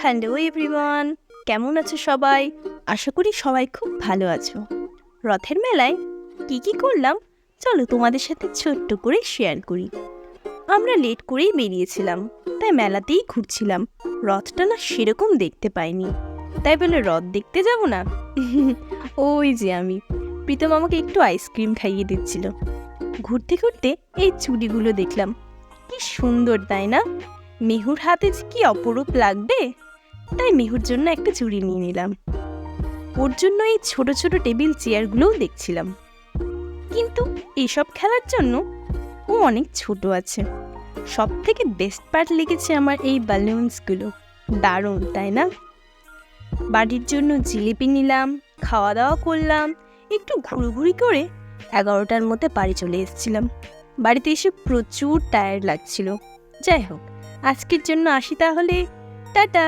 Hello everyone, কেমন আছো সবাই? আশা করি সবাই খুব ভালো আছো। রথের মেলায় কি করলাম চলো তোমাদের সাথে ছোট্ট করে শেয়ার করি। আমরা লেট করেই বেরিয়েছিলাম, তাই মেলাতেই ঘুরছিলাম। রথটা না সেরকম দেখতে পাইনি, তাই বলে রথ দেখতে যাব না। ওই যে আমি, প্রীতম আমাকে একটু আইসক্রিম খাইয়ে দিচ্ছিল। ঘুরতে ঘুরতে এই চুড়িগুলো দেখলাম, কি সুন্দর তাই না? মেহুর হাতে যে কি অপরূপ লাগবে, তাই মেহুর জন্য একটা চুড়ি নিয়ে নিলাম। ওর জন্য এই ছোট ছোট টেবিল চেয়ারগুলোও দেখছিলাম, কিন্তু এসব খেলার জন্য ও অনেক ছোট আছে। সব থেকে বেস্ট পার্ট লেগেছে আমার এই বালুনসগুলো, দারুণ তাই না? বাড়ির জন্য জিলিপি নিলাম, খাওয়া দাওয়া করলাম, একটু ঘুরঘুরি করে 11টার মধ্যে বাড়ি চলে এসেছিলাম। বাড়িতে এসে প্রচুর টায়ার্ড লাগছিল। যাই হোক, আজকের জন্য আসি তাহলে, টাটা।